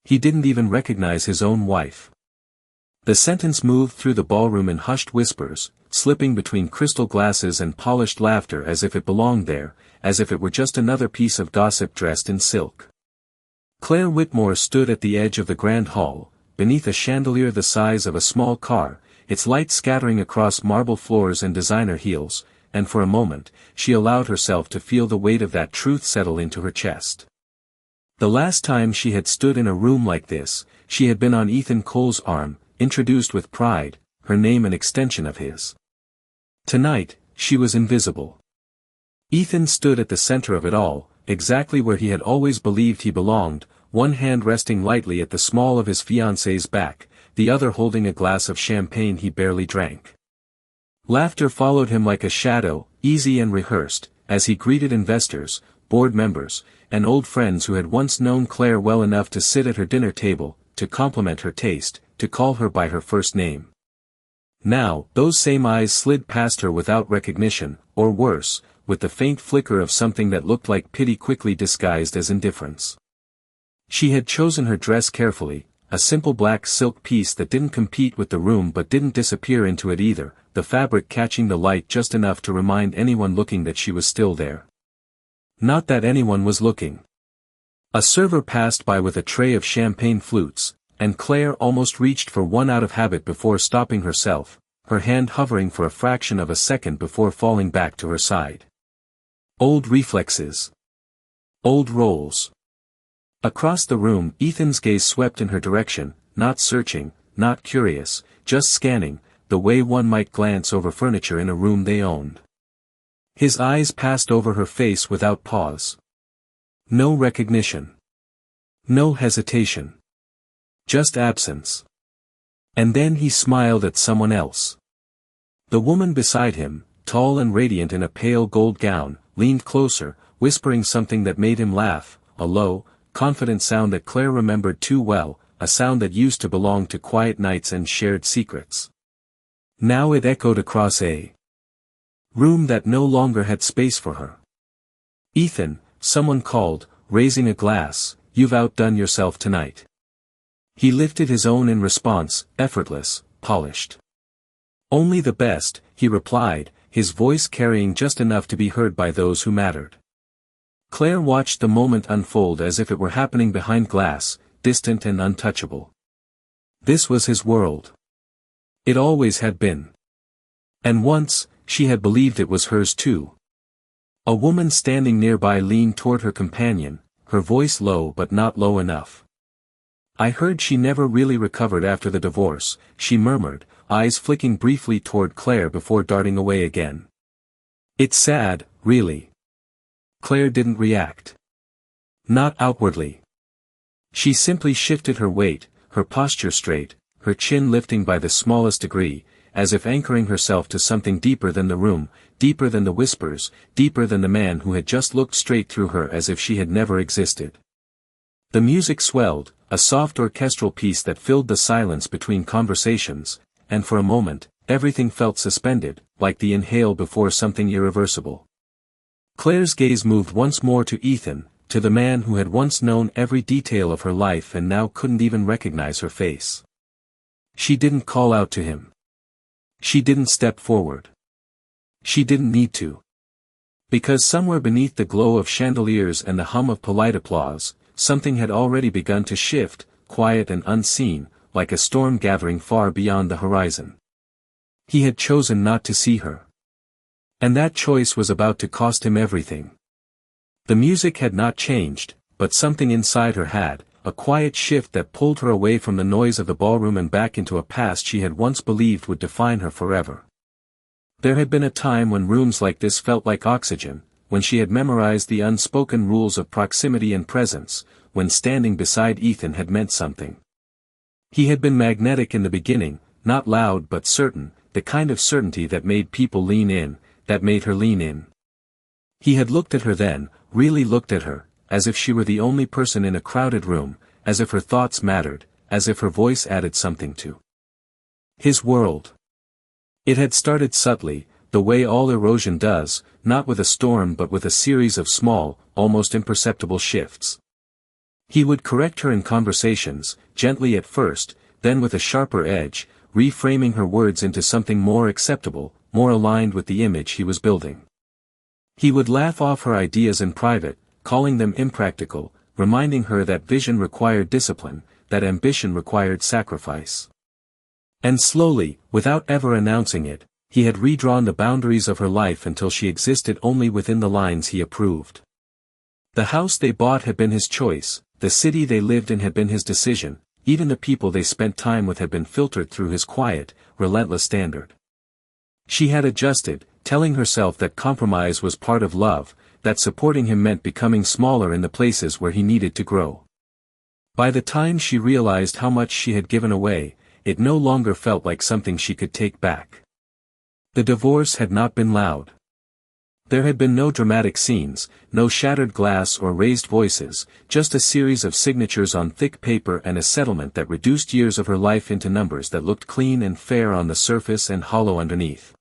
He didn't even recognize his own wife. The sentence moved through the ballroom in hushed whispers, slipping between crystal glasses and polished laughter as if it belonged there, as if it were just another piece of gossip dressed in silk. Claire Whitmore stood at the edge of the grand hall, beneath a chandelier the size of a small car, its light scattering across marble floors and designer heels, and for a moment, she allowed herself to feel the weight of that truth settle into her chest. The last time she had stood in a room like this, she had been on Ethan Cole's arm, introduced with pride, her name an extension of his. Tonight, she was invisible. Ethan stood at the center of it all, exactly where he had always believed he belonged, one hand resting lightly at the small of his fiancée's back, the other holding a glass of champagne he barely drank. Laughter followed him like a shadow, easy and rehearsed, as he greeted investors, board members, and old friends who had once known Claire well enough to sit at her dinner table, to compliment her taste, to call her by her first name. Now, those same eyes slid past her without recognition, or worse, with the faint flicker of something that looked like pity quickly disguised as indifference. She had chosen her dress carefully, a simple black silk piece that didn't compete with the room but didn't disappear into it either, the fabric catching the light just enough to remind anyone looking that she was still there. Not that anyone was looking. A server passed by with a tray of champagne flutes, and Claire almost reached for one out of habit before stopping herself, her hand hovering for a fraction of a second before falling back to her side. Old reflexes. Old roles. Across the room, Ethan's gaze swept in her direction, not searching, not curious, just scanning, the way one might glance over furniture in a room they owned. His eyes passed over her face without pause. No recognition. No hesitation. Just absence. And then he smiled at someone else. The woman beside him, tall and radiant in a pale gold gown, leaned closer, whispering something that made him laugh, a low, confident sound that Claire remembered too well, a sound that used to belong to quiet nights and shared secrets. Now it echoed across a room that no longer had space for her. "Ethan," someone called, raising a glass, "you've outdone yourself tonight." He lifted his own in response, effortless, polished. "Only the best," he replied, his voice carrying just enough to be heard by those who mattered. Claire watched the moment unfold as if it were happening behind glass, distant and untouchable. This was his world. It always had been. And once, she had believed it was hers too. A woman standing nearby leaned toward her companion, her voice low but not low enough. "I heard she never really recovered after the divorce," she murmured, eyes flicking briefly toward Claire before darting away again. "It's sad, really." Claire didn't react. Not outwardly. She simply shifted her weight, her posture straight, her chin lifting by the smallest degree, as if anchoring herself to something deeper than the room, deeper than the whispers, deeper than the man who had just looked straight through her as if she had never existed. The music swelled, a soft orchestral piece that filled the silence between conversations, and for a moment, everything felt suspended, like the inhale before something irreversible. Claire's gaze moved once more to Ethan, to the man who had once known every detail of her life and now couldn't even recognize her face. She didn't call out to him. She didn't step forward. She didn't need to. Because somewhere beneath the glow of chandeliers and the hum of polite applause, something had already begun to shift, quiet and unseen, like a storm gathering far beyond the horizon. He had chosen not to see her. And that choice was about to cost him everything. The music had not changed, but something inside her had, a quiet shift that pulled her away from the noise of the ballroom and back into a past she had once believed would define her forever. There had been a time when rooms like this felt like oxygen, when she had memorized the unspoken rules of proximity and presence, when standing beside Ethan had meant something. He had been magnetic in the beginning, not loud but certain, the kind of certainty that made people lean in, that made her lean in. He had looked at her then, really looked at her, as if she were the only person in a crowded room, as if her thoughts mattered, as if her voice added something to his world. It had started subtly, the way all erosion does, not with a storm but with a series of small, almost imperceptible shifts. He would correct her in conversations, gently at first, then with a sharper edge, reframing her words into something more acceptable, more aligned with the image he was building. He would laugh off her ideas in private, calling them impractical, reminding her that vision required discipline, that ambition required sacrifice. And slowly, without ever announcing it, he had redrawn the boundaries of her life until she existed only within the lines he approved. The house they bought had been his choice, the city they lived in had been his decision, even the people they spent time with had been filtered through his quiet, relentless standard. She had adjusted, telling herself that compromise was part of love, that supporting him meant becoming smaller in the places where he needed to grow. By the time she realized how much she had given away, it no longer felt like something she could take back. The divorce had not been loud. There had been no dramatic scenes, no shattered glass or raised voices, just a series of signatures on thick paper and a settlement that reduced years of her life into numbers that looked clean and fair on the surface and hollow underneath.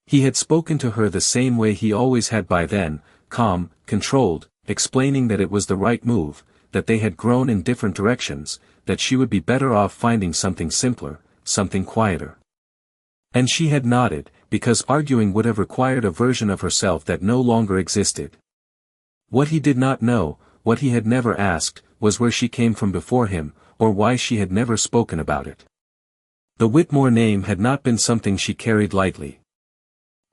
He had spoken to her the same way he always had by then, calm, controlled, explaining that it was the right move, that they had grown in different directions, that she would be better off finding something simpler, something quieter. And she had nodded, because arguing would have required a version of herself that no longer existed. What he did not know, what he had never asked, was where she came from before him, or why she had never spoken about it. The Whitmore name had not been something she carried lightly.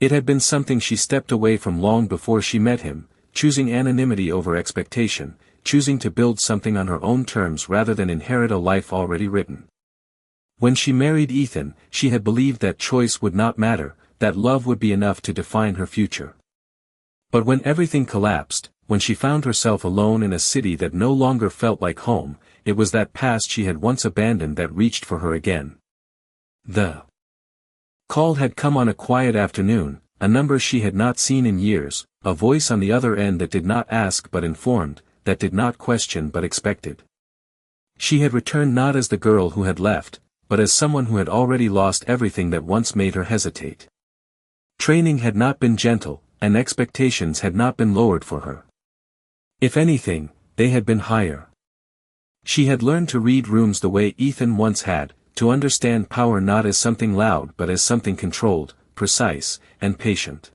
It had been something she stepped away from long before she met him, choosing anonymity over expectation, choosing to build something on her own terms rather than inherit a life already written. When she married Ethan, she had believed that choice would not matter, that love would be enough to define her future. But when everything collapsed, when she found herself alone in a city that no longer felt like home, it was that past she had once abandoned that reached for her again. The call had come on a quiet afternoon, a number she had not seen in years, a voice on the other end that did not ask but informed, that did not question but expected. She had returned not as the girl who had left, but as someone who had already lost everything that once made her hesitate. Training had not been gentle, and expectations had not been lowered for her. If anything, they had been higher. She had learned to read rooms the way Ethan once had, to understand power not as something loud but as something controlled, precise, and patient.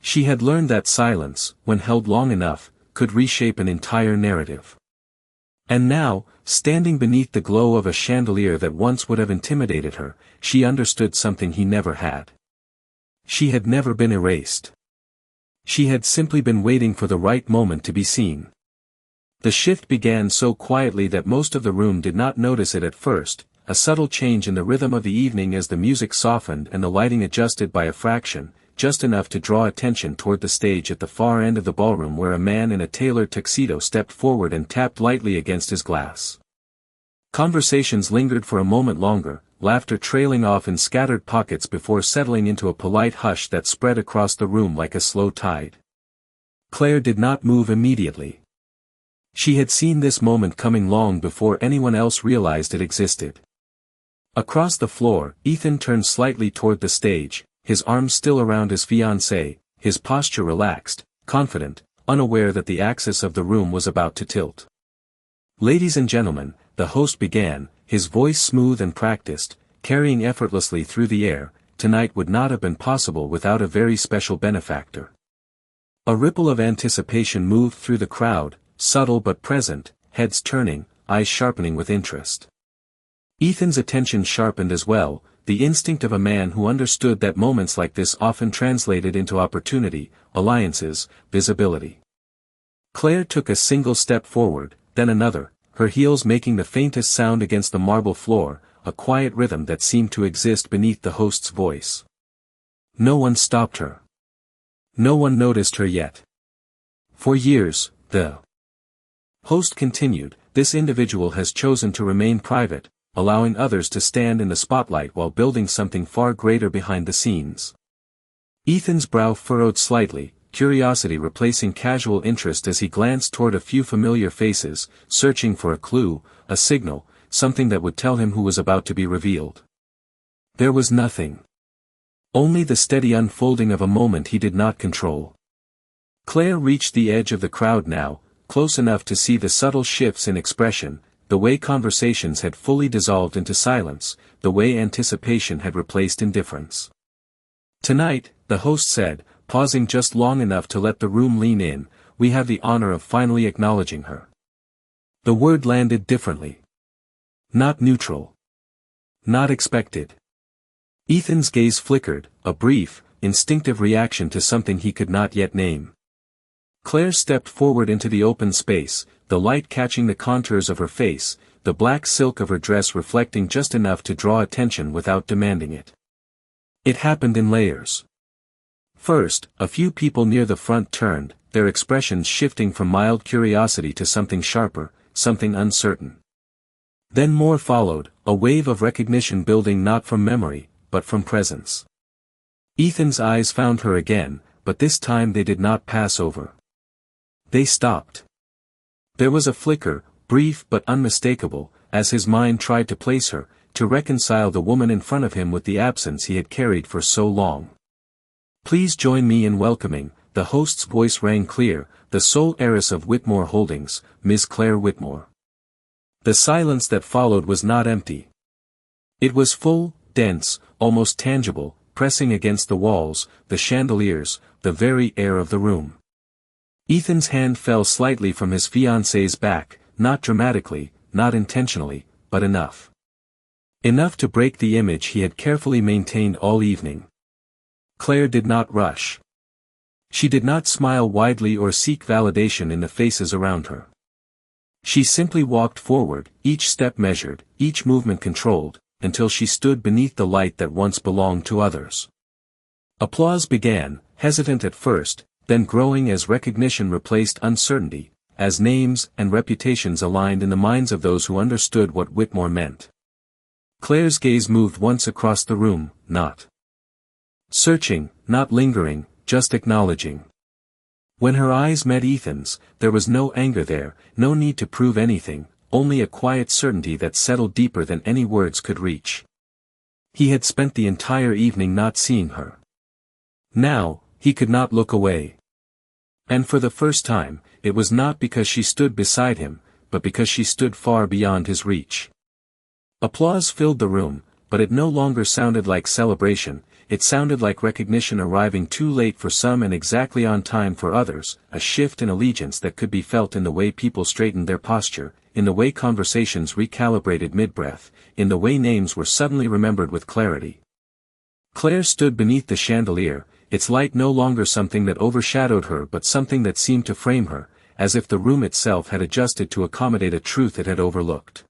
She had learned that silence, when held long enough, could reshape an entire narrative. And now, standing beneath the glow of a chandelier that once would have intimidated her, she understood something he never had. She had never been erased. She had simply been waiting for the right moment to be seen. The shift began so quietly that most of the room did not notice it at first, a subtle change in the rhythm of the evening as the music softened and the lighting adjusted by a fraction, just enough to draw attention toward the stage at the far end of the ballroom where a man in a tailored tuxedo stepped forward and tapped lightly against his glass. Conversations lingered for a moment longer, laughter trailing off in scattered pockets before settling into a polite hush that spread across the room like a slow tide. Claire did not move immediately. She had seen this moment coming long before anyone else realized it existed. Across the floor, Ethan turned slightly toward the stage, his arms still around his fiancée, his posture relaxed, confident, unaware that the axis of the room was about to tilt. "Ladies and gentlemen," the host began, his voice smooth and practiced, carrying effortlessly through the air, "tonight would not have been possible without a very special benefactor." A ripple of anticipation moved through the crowd, subtle but present, heads turning, eyes sharpening with interest. Ethan's attention sharpened as well, the instinct of a man who understood that moments like this often translated into opportunity, alliances, visibility. Claire took a single step forward, then another, her heels making the faintest sound against the marble floor, a quiet rhythm that seemed to exist beneath the host's voice. No one stopped her. No one noticed her yet. For years, the host continued, this individual has chosen to remain private, allowing others to stand in the spotlight while building something far greater behind the scenes. Ethan's brow furrowed slightly, curiosity replacing casual interest as he glanced toward a few familiar faces, searching for a clue, a signal, something that would tell him who was about to be revealed. There was nothing. Only the steady unfolding of a moment he did not control. Claire reached the edge of the crowd now, close enough to see the subtle shifts in expression, the way conversations had fully dissolved into silence, the way anticipation had replaced indifference. "Tonight," the host said, pausing just long enough to let the room lean in, "we have the honor of finally acknowledging her." The word landed differently. Not neutral. Not expected. Ethan's gaze flickered, a brief, instinctive reaction to something he could not yet name. Claire stepped forward into the open space, the light catching the contours of her face, the black silk of her dress reflecting just enough to draw attention without demanding it. It happened in layers. First, a few people near the front turned, their expressions shifting from mild curiosity to something sharper, something uncertain. Then more followed, a wave of recognition building not from memory, but from presence. Ethan's eyes found her again, but this time they did not pass over. They stopped. There was a flicker, brief but unmistakable, as his mind tried to place her, to reconcile the woman in front of him with the absence he had carried for so long. "Please join me in welcoming," the host's voice rang clear, "the sole heiress of Whitmore Holdings, Miss Claire Whitmore." The silence that followed was not empty. It was full, dense, almost tangible, pressing against the walls, the chandeliers, the very air of the room. Ethan's hand fell slightly from his fiancée's back, not dramatically, not intentionally, but enough. Enough to break the image he had carefully maintained all evening. Claire did not rush. She did not smile widely or seek validation in the faces around her. She simply walked forward, each step measured, each movement controlled, until she stood beneath the light that once belonged to others. Applause began, hesitant at first, then growing as recognition replaced uncertainty, as names and reputations aligned in the minds of those who understood what Whitmore meant. Claire's gaze moved once across the room, not searching, not lingering, just acknowledging. When her eyes met Ethan's, there was no anger there, no need to prove anything, only a quiet certainty that settled deeper than any words could reach. He had spent the entire evening not seeing her. Now, he could not look away. And for the first time, it was not because she stood beside him, but because she stood far beyond his reach. Applause filled the room, but it no longer sounded like celebration, it sounded like recognition arriving too late for some and exactly on time for others, a shift in allegiance that could be felt in the way people straightened their posture, in the way conversations recalibrated mid-breath, in the way names were suddenly remembered with clarity. Claire stood beneath the chandelier, its light no longer something that overshadowed her but something that seemed to frame her, as if the room itself had adjusted to accommodate a truth it had overlooked.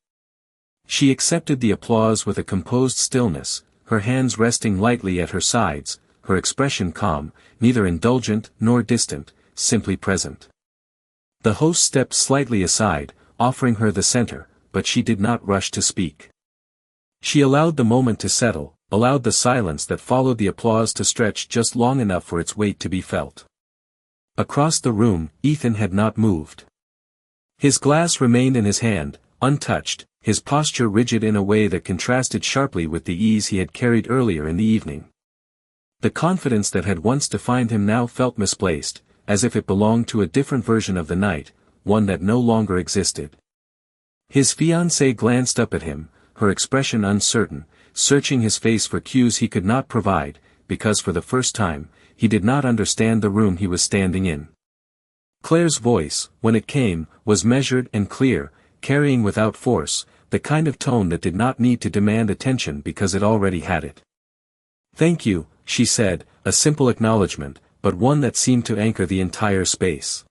She accepted the applause with a composed stillness, her hands resting lightly at her sides, her expression calm, neither indulgent nor distant, simply present. The host stepped slightly aside, offering her the center, but she did not rush to speak. She allowed the moment to settle, allowed the silence that followed the applause to stretch just long enough for its weight to be felt. Across the room, Ethan had not moved. His glass remained in his hand, untouched, his posture rigid in a way that contrasted sharply with the ease he had carried earlier in the evening. The confidence that had once defined him now felt misplaced, as if it belonged to a different version of the night, one that no longer existed. His fiancée glanced up at him, her expression uncertain, searching his face for cues he could not provide, because for the first time, he did not understand the room he was standing in. Claire's voice, when it came, was measured and clear, carrying without force, the kind of tone that did not need to demand attention because it already had it. "Thank you," she said, a simple acknowledgement, but one that seemed to anchor the entire space.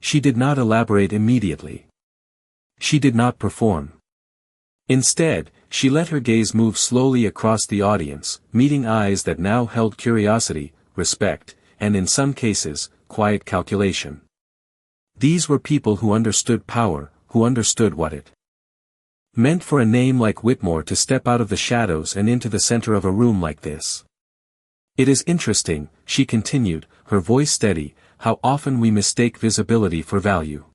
She did not elaborate immediately. She did not perform. Instead, she let her gaze move slowly across the audience, meeting eyes that now held curiosity, respect, and in some cases, quiet calculation. These were people who understood power, who understood what it meant for a name like Whitmore to step out of the shadows and into the center of a room like this. "It is interesting," she continued, her voice steady, "how often we mistake visibility for value."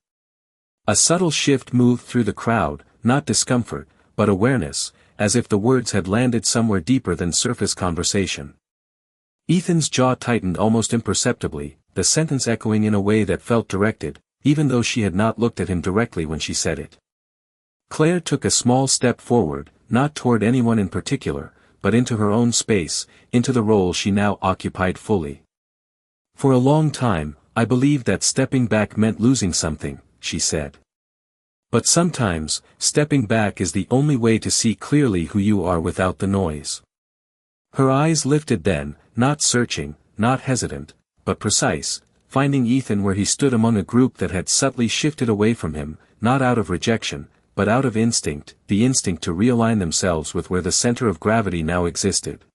A subtle shift moved through the crowd, not discomfort, but awareness, as if the words had landed somewhere deeper than surface conversation. Ethan's jaw tightened almost imperceptibly, the sentence echoing in a way that felt directed, even though she had not looked at him directly when she said it. Claire took a small step forward, not toward anyone in particular, but into her own space, into the role she now occupied fully. For a long time, I believed that stepping back meant losing something, she said. But sometimes, stepping back is the only way to see clearly who you are without the noise. Her eyes lifted then, not searching, not hesitant, but precise, finding Ethan where he stood among a group that had subtly shifted away from him, not out of rejection, but out of instinct, the instinct to realign themselves with where the center of gravity now existed.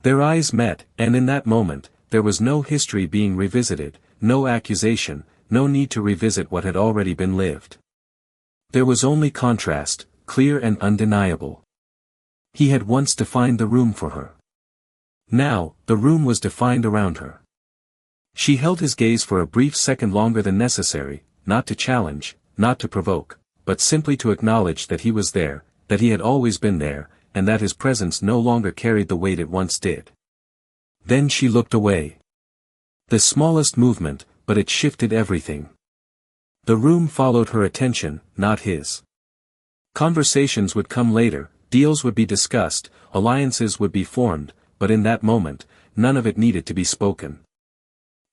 Their eyes met, and in that moment, there was no history being revisited, no accusation, no need to revisit what had already been lived. There was only contrast, clear and undeniable. He had once defined the room for her. Now, the room was defined around her. She held his gaze for a brief second longer than necessary, not to challenge, not to provoke, but simply to acknowledge that he was there, that he had always been there, and that his presence no longer carried the weight it once did. Then she looked away. The smallest movement, but it shifted everything. The room followed her attention, not his. Conversations would come later, deals would be discussed, alliances would be formed, but in that moment, none of it needed to be spoken.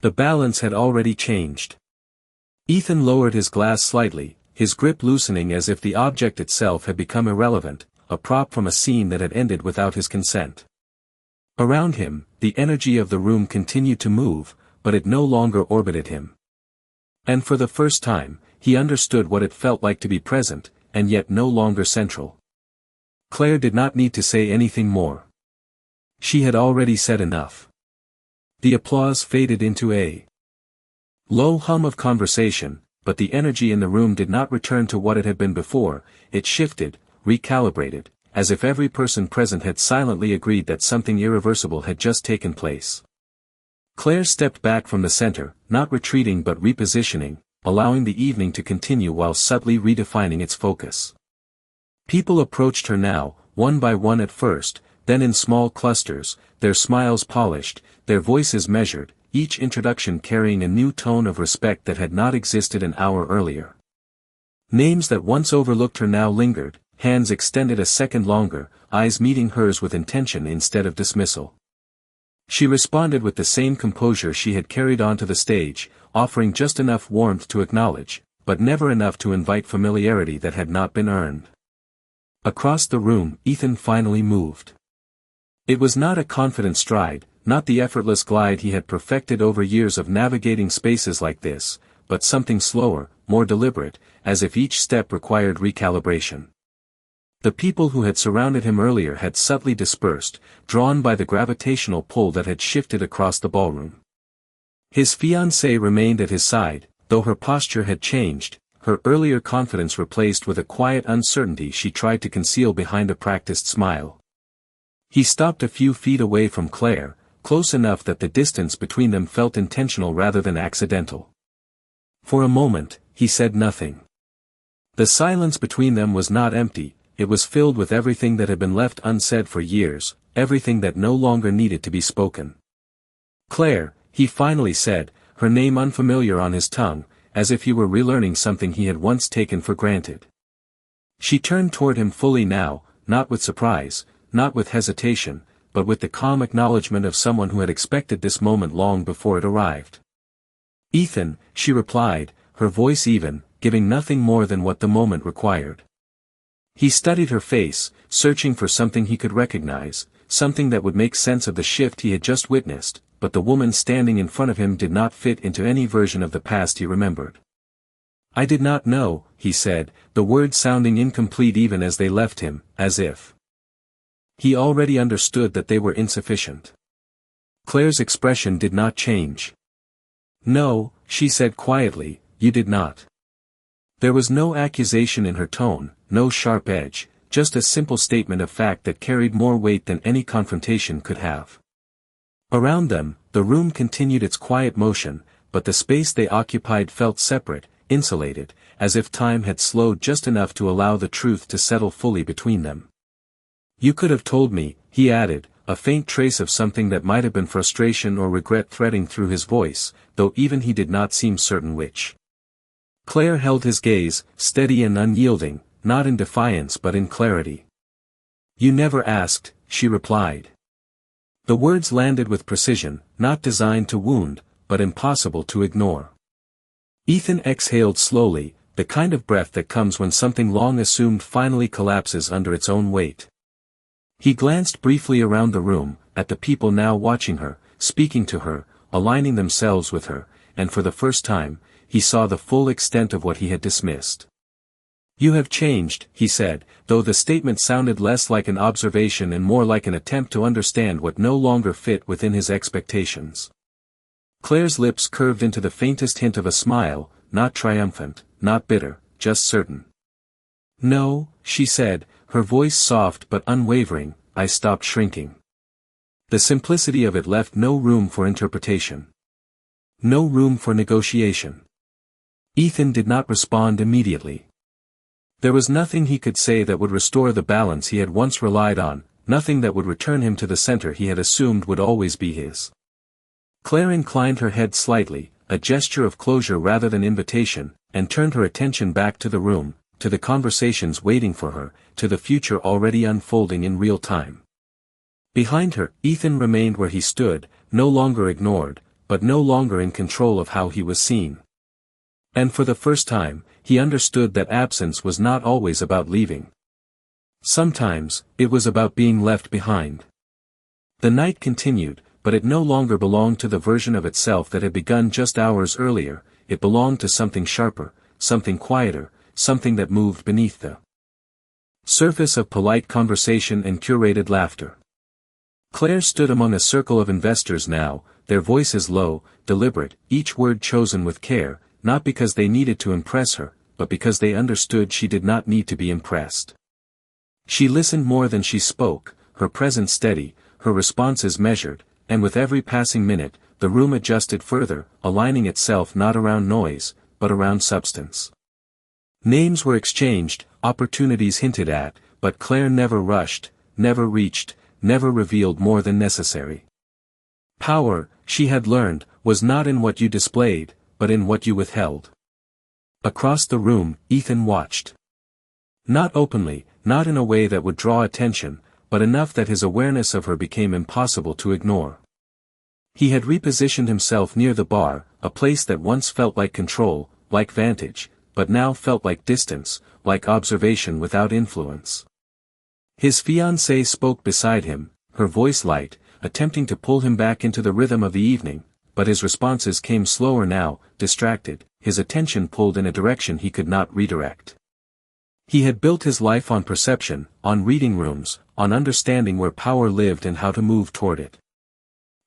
The balance had already changed. Ethan lowered his glass slightly, his grip loosening as if the object itself had become irrelevant, a prop from a scene that had ended without his consent. Around him, the energy of the room continued to move, but it no longer orbited him. And for the first time, he understood what it felt like to be present, and yet no longer central. Claire did not need to say anything more. She had already said enough. The applause faded into a low hum of conversation, but the energy in the room did not return to what it had been before. It shifted, recalibrated, as if every person present had silently agreed that something irreversible had just taken place. Claire stepped back from the center, not retreating but repositioning, allowing the evening to continue while subtly redefining its focus. People approached her now, one by one at first, then in small clusters, their smiles polished, their voices measured, each introduction carrying a new tone of respect that had not existed an hour earlier. Names that once overlooked her now lingered, hands extended a second longer, eyes meeting hers with intention instead of dismissal. She responded with the same composure she had carried onto the stage, offering just enough warmth to acknowledge, but never enough to invite familiarity that had not been earned. Across the room, Ethan finally moved. It was not a confident stride, not the effortless glide he had perfected over years of navigating spaces like this, but something slower, more deliberate, as if each step required recalibration. The people who had surrounded him earlier had subtly dispersed, drawn by the gravitational pull that had shifted across the ballroom. His fiancée remained at his side, though her posture had changed, her earlier confidence replaced with a quiet uncertainty she tried to conceal behind a practiced smile. He stopped a few feet away from Claire, close enough that the distance between them felt intentional rather than accidental. For a moment, he said nothing. The silence between them was not empty, it was filled with everything that had been left unsaid for years, everything that no longer needed to be spoken. Claire, he finally said, her name unfamiliar on his tongue, as if he were relearning something he had once taken for granted. She turned toward him fully now, not with surprise, not with hesitation, but with the calm acknowledgement of someone who had expected this moment long before it arrived. "Ethan," she replied, her voice even, giving nothing more than what the moment required. He studied her face, searching for something he could recognize, something that would make sense of the shift he had just witnessed, but the woman standing in front of him did not fit into any version of the past he remembered. "I did not know," he said, the words sounding incomplete even as they left him, as if he already understood that they were insufficient. Claire's expression did not change. "No," she said quietly, "you did not." There was no accusation in her tone, no sharp edge, just a simple statement of fact that carried more weight than any confrontation could have. Around them, the room continued its quiet motion, but the space they occupied felt separate, insulated, as if time had slowed just enough to allow the truth to settle fully between them. "You could have told me," he added, a faint trace of something that might have been frustration or regret threading through his voice, though even he did not seem certain which. Claire held his gaze, steady and unyielding, not in defiance but in clarity. "You never asked," she replied. The words landed with precision, not designed to wound, but impossible to ignore. Ethan exhaled slowly, the kind of breath that comes when something long assumed finally collapses under its own weight. He glanced briefly around the room, at the people now watching her, speaking to her, aligning themselves with her, and for the first time, he saw the full extent of what he had dismissed. "You have changed," he said, though the statement sounded less like an observation and more like an attempt to understand what no longer fit within his expectations. Claire's lips curved into the faintest hint of a smile, not triumphant, not bitter, just certain. "No," she said, her voice soft but unwavering, "I stopped shrinking." The simplicity of it left no room for interpretation. No room for negotiation. Ethan did not respond immediately. There was nothing he could say that would restore the balance he had once relied on, nothing that would return him to the center he had assumed would always be his. Claire inclined her head slightly, a gesture of closure rather than invitation, and turned her attention back to the room, to the conversations waiting for her, to the future already unfolding in real time. Behind her, Ethan remained where he stood, no longer ignored, but no longer in control of how he was seen. And for the first time, he understood that absence was not always about leaving. Sometimes, it was about being left behind. The night continued, but it no longer belonged to the version of itself that had begun just hours earlier, it belonged to something sharper, something quieter, something that moved beneath the surface of polite conversation and curated laughter. Claire stood among a circle of investors now, their voices low, deliberate, each word chosen with care, not because they needed to impress her, but because they understood she did not need to be impressed. She listened more than she spoke, her presence steady, her responses measured, and with every passing minute, the room adjusted further, aligning itself not around noise, but around substance. Names were exchanged, opportunities hinted at, but Claire never rushed, never reached, never revealed more than necessary. Power, she had learned, was not in what you displayed, but in what you withheld. Across the room, Ethan watched. Not openly, not in a way that would draw attention, but enough that his awareness of her became impossible to ignore. He had repositioned himself near the bar, a place that once felt like control, like vantage, but now felt like distance, like observation without influence. His fiancée spoke beside him, her voice light, attempting to pull him back into the rhythm of the evening, but his responses came slower now, distracted, his attention pulled in a direction he could not redirect. He had built his life on perception, on reading rooms, on understanding where power lived and how to move toward it.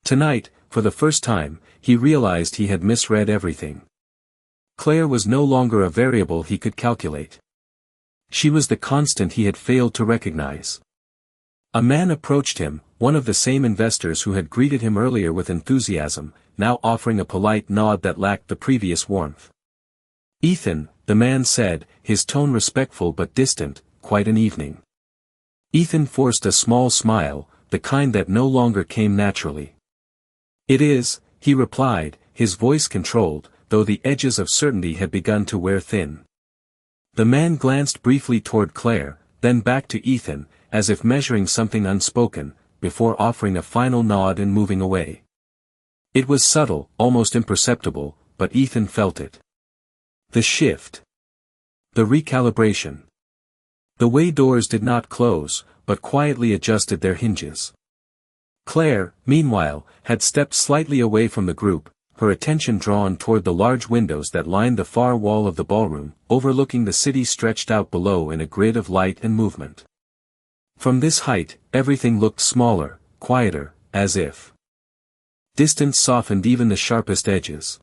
Tonight, for the first time, he realized he had misread everything. Claire was no longer a variable he could calculate. She was the constant he had failed to recognize. A man approached him, one of the same investors who had greeted him earlier with enthusiasm, now offering a polite nod that lacked the previous warmth. "Ethan," the man said, his tone respectful but distant, "quite an evening." Ethan forced a small smile, the kind that no longer came naturally. "It is," he replied, his voice controlled, though the edges of certainty had begun to wear thin. The man glanced briefly toward Claire, then back to Ethan, as if measuring something unspoken, before offering a final nod and moving away. It was subtle, almost imperceptible, but Ethan felt it. The shift. The recalibration. The way doors did not close, but quietly adjusted their hinges. Claire, meanwhile, had stepped slightly away from the group, her attention drawn toward the large windows that lined the far wall of the ballroom, overlooking the city stretched out below in a grid of light and movement. From this height, everything looked smaller, quieter, as if distance softened even the sharpest edges.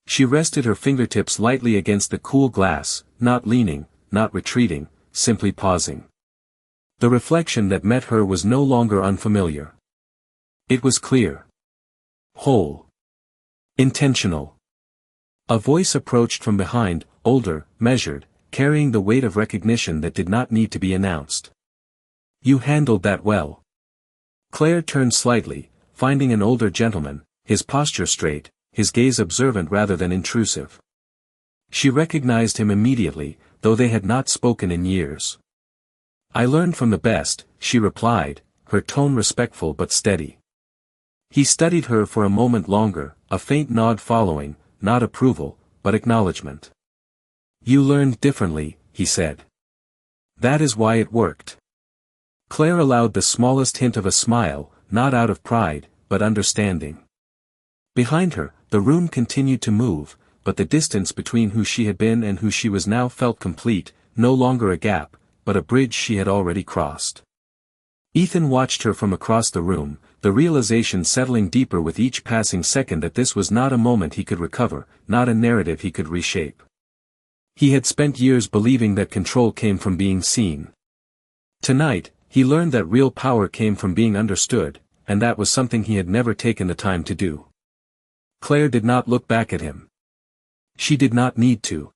She rested her fingertips lightly against the cool glass, not leaning, not retreating, simply pausing. The reflection that met her was no longer unfamiliar. It was clear. Whole. Intentional. A voice approached from behind, older, measured, carrying the weight of recognition that did not need to be announced. "You handled that well." Claire turned slightly, finding an older gentleman, his posture straight, his gaze observant rather than intrusive. She recognized him immediately, though they had not spoken in years. "I learned from the best," she replied, her tone respectful but steady. He studied her for a moment longer, a faint nod following, not approval, but acknowledgement. "You learned differently," he said. "That is why it worked." Claire allowed the smallest hint of a smile, not out of pride, but understanding. Behind her, the room continued to move, but the distance between who she had been and who she was now felt complete, no longer a gap, but a bridge she had already crossed. Ethan watched her from across the room, the realization settling deeper with each passing second that this was not a moment he could recover, not a narrative he could reshape. He had spent years believing that control came from being seen. Tonight, he learned that real power came from being understood, and that was something he had never taken the time to do. Claire did not look back at him. She did not need to.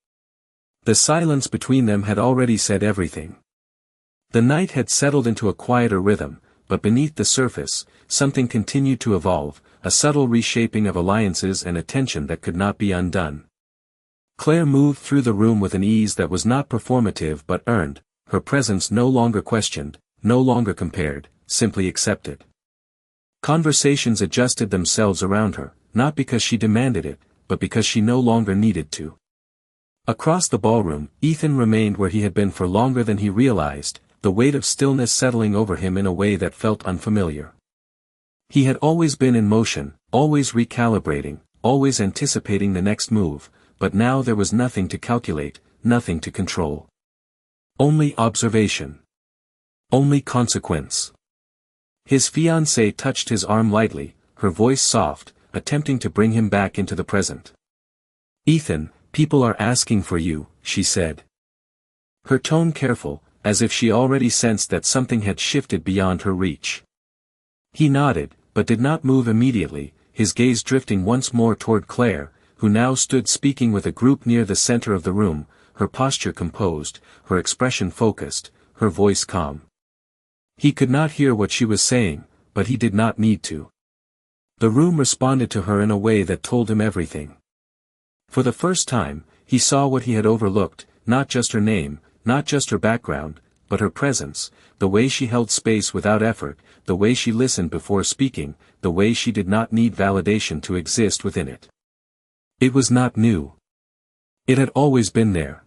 The silence between them had already said everything. The night had settled into a quieter rhythm, but beneath the surface, something continued to evolve, a subtle reshaping of alliances and a tension that could not be undone. Claire moved through the room with an ease that was not performative but earned, her presence no longer questioned, no longer compared, simply accepted. Conversations adjusted themselves around her, not because she demanded it, but because she no longer needed to. Across the ballroom, Ethan remained where he had been for longer than he realized, the weight of stillness settling over him in a way that felt unfamiliar. He had always been in motion, always recalibrating, always anticipating the next move, but now there was nothing to calculate, nothing to control. Only observation. Only consequence. His fiancée touched his arm lightly, her voice soft, attempting to bring him back into the present. "Ethan, people are asking for you," she said. Her tone careful, as if she already sensed that something had shifted beyond her reach. He nodded, but did not move immediately, his gaze drifting once more toward Claire, who now stood speaking with a group near the center of the room, her posture composed, her expression focused, her voice calm. He could not hear what she was saying, but he did not need to. The room responded to her in a way that told him everything. For the first time, he saw what he had overlooked, not just her name, not just her background, but her presence, the way she held space without effort, the way she listened before speaking, the way she did not need validation to exist within it. It was not new. It had always been there.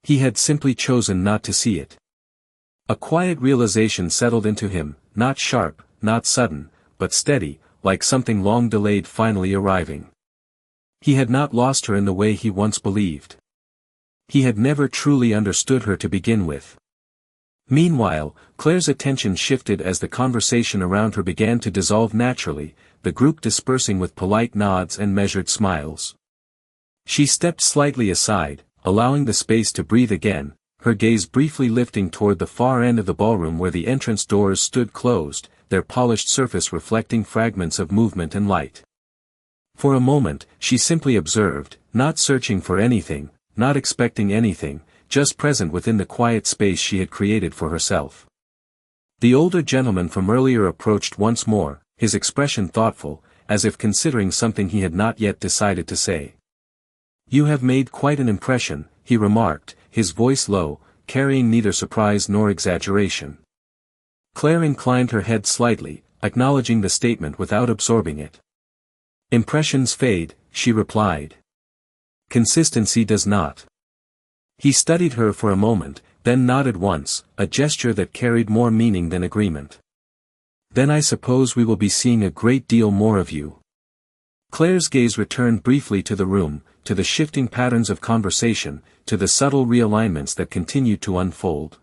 He had simply chosen not to see it. A quiet realization settled into him, not sharp, not sudden, but steady, like something long delayed finally arriving. He had not lost her in the way he once believed. He had never truly understood her to begin with. Meanwhile, Claire's attention shifted as the conversation around her began to dissolve naturally, the group dispersing with polite nods and measured smiles. She stepped slightly aside, allowing the space to breathe again, her gaze briefly lifting toward the far end of the ballroom where the entrance doors stood closed, their polished surface reflecting fragments of movement and light. For a moment, she simply observed, not searching for anything, not expecting anything, just present within the quiet space she had created for herself. The older gentleman from earlier approached once more, his expression thoughtful, as if considering something he had not yet decided to say. "You have made quite an impression," he remarked, his voice low, carrying neither surprise nor exaggeration. Claire inclined her head slightly, acknowledging the statement without absorbing it. "Impressions fade," she replied. "Consistency does not." He studied her for a moment, then nodded once, a gesture that carried more meaning than agreement. "Then I suppose we will be seeing a great deal more of you." Claire's gaze returned briefly to the room, to the shifting patterns of conversation, to the subtle realignments that continued to unfold.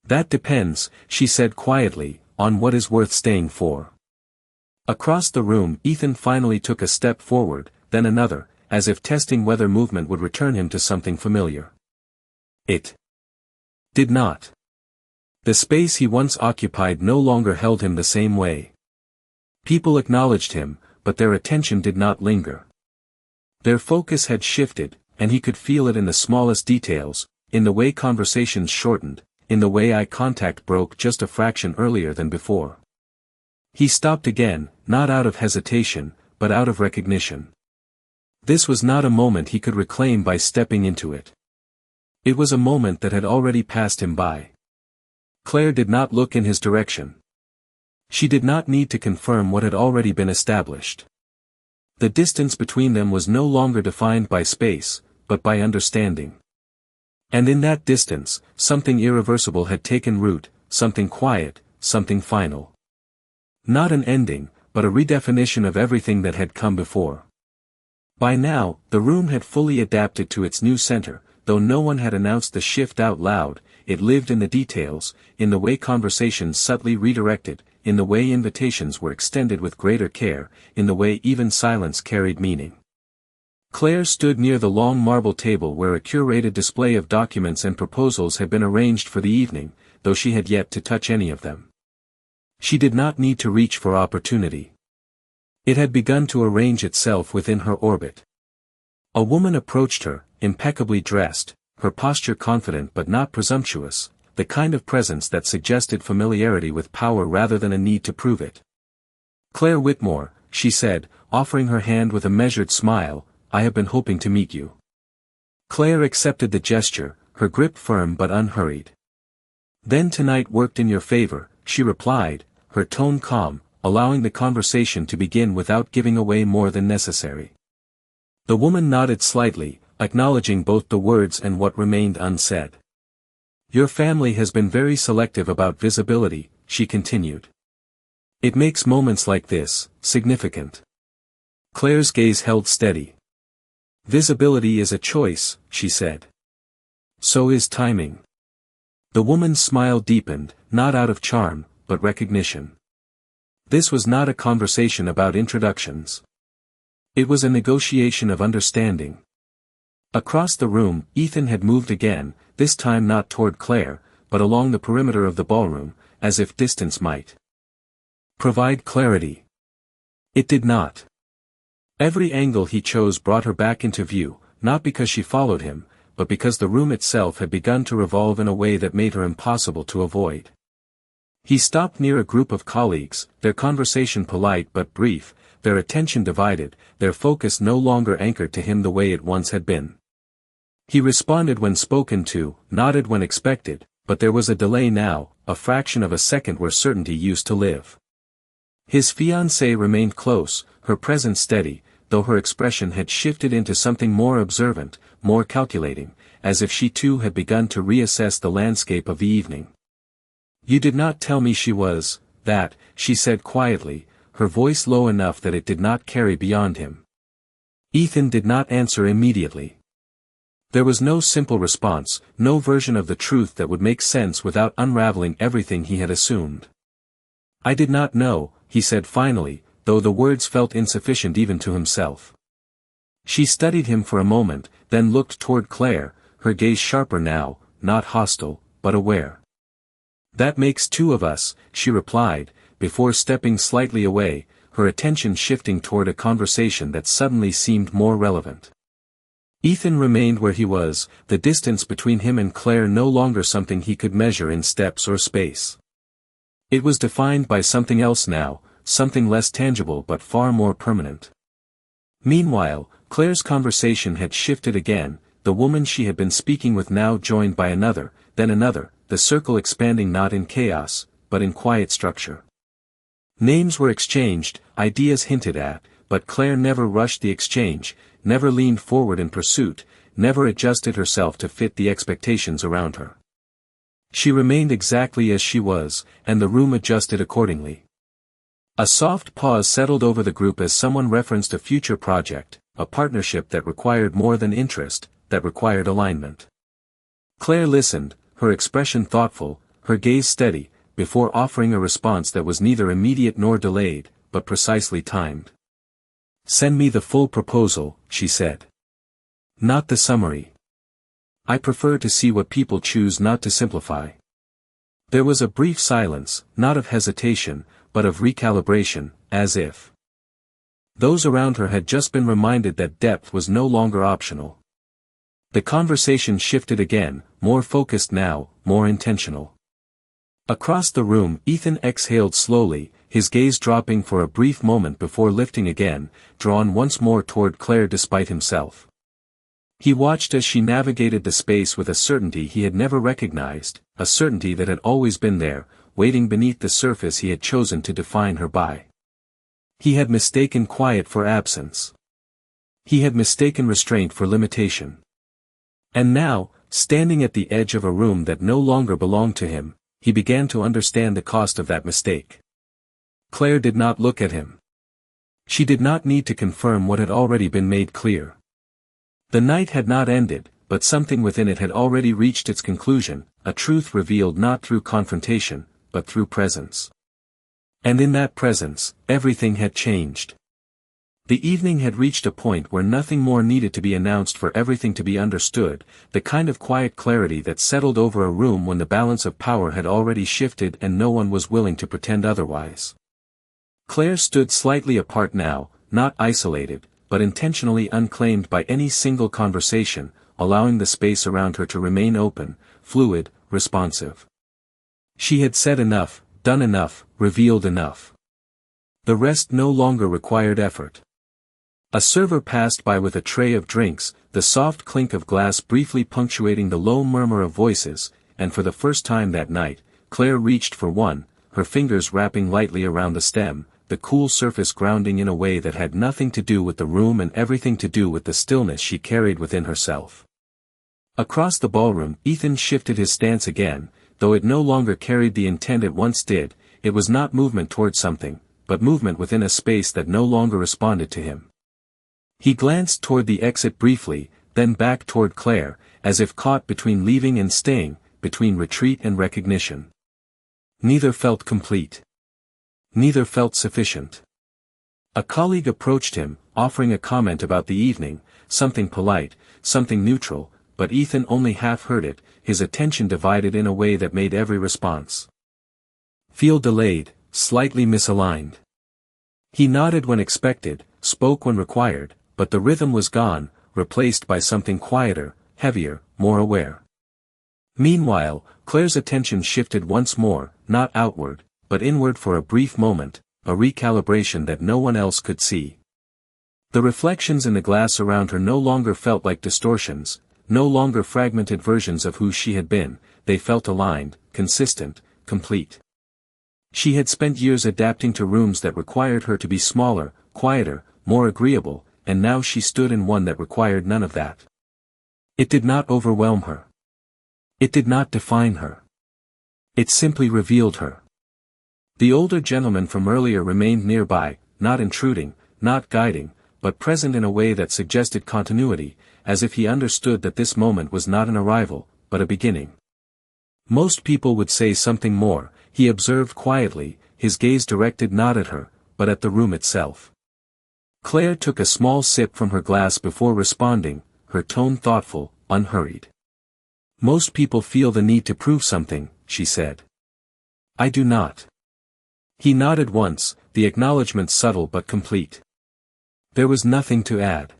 "That depends," she said quietly, "on what is worth staying for." Across the room, Ethan finally took a step forward, then another, as if testing whether movement would return him to something familiar. It did not. The space he once occupied no longer held him the same way. People acknowledged him, but their attention did not linger. Their focus had shifted, and he could feel it in the smallest details, in the way conversations shortened, in the way eye contact broke just a fraction earlier than before. He stopped again, not out of hesitation, but out of recognition. This was not a moment he could reclaim by stepping into it. It was a moment that had already passed him by. Claire did not look in his direction. She did not need to confirm what had already been established. The distance between them was no longer defined by space, but by understanding. And in that distance, something irreversible had taken root, something quiet, something final. Not an ending, but a redefinition of everything that had come before. By now, the room had fully adapted to its new center, though no one had announced the shift out loud. It lived in the details, in the way conversations subtly redirected, in the way invitations were extended with greater care, in the way even silence carried meaning. Claire stood near the long marble table where a curated display of documents and proposals had been arranged for the evening, though she had yet to touch any of them. She did not need to reach for opportunity. It had begun to arrange itself within her orbit. A woman approached her, impeccably dressed, her posture confident but not presumptuous, the kind of presence that suggested familiarity with power rather than a need to prove it. "Claire Whitmore," she said, offering her hand with a measured smile, "I have been hoping to meet you." Claire accepted the gesture, her grip firm but unhurried. "Then tonight worked in your favor," she replied, her tone calm, allowing the conversation to begin without giving away more than necessary. The woman nodded slightly, acknowledging both the words and what remained unsaid. "Your family has been very selective about visibility," she continued. "It makes moments like this significant." Claire's gaze held steady. "Visibility is a choice," she said. "So is timing." The woman's smile deepened, not out of charm, but recognition. This was not a conversation about introductions. It was a negotiation of understanding. Across the room, Ethan had moved again, this time not toward Claire, but along the perimeter of the ballroom, as if distance might provide clarity. It did not. Every angle he chose brought her back into view, not because she followed him, but because the room itself had begun to revolve in a way that made her impossible to avoid. He stopped near a group of colleagues, their conversation polite but brief, their attention divided, their focus no longer anchored to him the way it once had been. He responded when spoken to, nodded when expected, but there was a delay now, a fraction of a second where certainty used to live. His fiancée remained close, her presence steady, though her expression had shifted into something more observant, more calculating, as if she too had begun to reassess the landscape of the evening. "You did not tell me she was that," she said quietly, her voice low enough that it did not carry beyond him. Ethan did not answer immediately. There was no simple response, no version of the truth that would make sense without unraveling everything he had assumed. "I did not know," he said finally, though the words felt insufficient even to himself. She studied him for a moment, then looked toward Claire, her gaze sharper now, not hostile, but aware. "That makes two of us," she replied, before stepping slightly away, her attention shifting toward a conversation that suddenly seemed more relevant. Ethan remained where he was, the distance between him and Claire no longer something he could measure in steps or space. It was defined by something else now, something less tangible but far more permanent. Meanwhile, Claire's conversation had shifted again, the woman she had been speaking with now joined by another, then another, the circle expanding not in chaos, but in quiet structure. Names were exchanged, ideas hinted at, but Claire never rushed the exchange, never leaned forward in pursuit, never adjusted herself to fit the expectations around her. She remained exactly as she was, and the room adjusted accordingly. A soft pause settled over the group as someone referenced a future project, a partnership that required more than interest, that required alignment. Claire listened, her expression thoughtful, her gaze steady, before offering a response that was neither immediate nor delayed, but precisely timed. "Send me the full proposal," she said. "Not the summary. I prefer to see what people choose not to simplify." There was a brief silence, not of hesitation, but of recalibration, as if those around her had just been reminded that depth was no longer optional. The conversation shifted again, more focused now, more intentional. Across the room, Ethan exhaled slowly, his gaze dropping for a brief moment before lifting again, drawn once more toward Claire despite himself. He watched as she navigated the space with a certainty he had never recognized, a certainty that had always been there, waiting beneath the surface he had chosen to define her by. He had mistaken quiet for absence. He had mistaken restraint for limitation. And now, standing at the edge of a room that no longer belonged to him, he began to understand the cost of that mistake. Claire did not look at him. She did not need to confirm what had already been made clear. The night had not ended, but something within it had already reached its conclusion, a truth revealed not through confrontation, but through presence. And in that presence, everything had changed. The evening had reached a point where nothing more needed to be announced for everything to be understood, the kind of quiet clarity that settled over a room when the balance of power had already shifted and no one was willing to pretend otherwise. Claire stood slightly apart now, not isolated, but intentionally unclaimed by any single conversation, allowing the space around her to remain open, fluid, responsive. She had said enough, done enough, revealed enough. The rest no longer required effort. A server passed by with a tray of drinks, the soft clink of glass briefly punctuating the low murmur of voices, and for the first time that night, Claire reached for one, her fingers wrapping lightly around the stem, the cool surface grounding in a way that had nothing to do with the room and everything to do with the stillness she carried within herself. Across the ballroom, Ethan shifted his stance again, though it no longer carried the intent it once did. It was not movement toward something, but movement within a space that no longer responded to him. He glanced toward the exit briefly, then back toward Claire, as if caught between leaving and staying, between retreat and recognition. Neither felt complete. Neither felt sufficient. A colleague approached him, offering a comment about the evening, something polite, something neutral, but Ethan only half heard it, his attention divided in a way that made every response feel delayed, slightly misaligned. He nodded when expected, spoke when required, but the rhythm was gone, replaced by something quieter, heavier, more aware. Meanwhile, Claire's attention shifted once more, not outward, but inward for a brief moment, a recalibration that no one else could see. The reflections in the glass around her no longer felt like distortions, no longer fragmented versions of who she had been, they felt aligned, consistent, complete. She had spent years adapting to rooms that required her to be smaller, quieter, more agreeable, and now she stood in one that required none of that. It did not overwhelm her. It did not define her. It simply revealed her. The older gentleman from earlier remained nearby, not intruding, not guiding, but present in a way that suggested continuity, as if he understood that this moment was not an arrival, but a beginning. Most people would say something more, he observed quietly, his gaze directed not at her, but at the room itself. Claire took a small sip from her glass before responding, her tone thoughtful, unhurried. Most people feel the need to prove something, she said. I do not. He nodded once, the acknowledgement subtle but complete. There was nothing to add.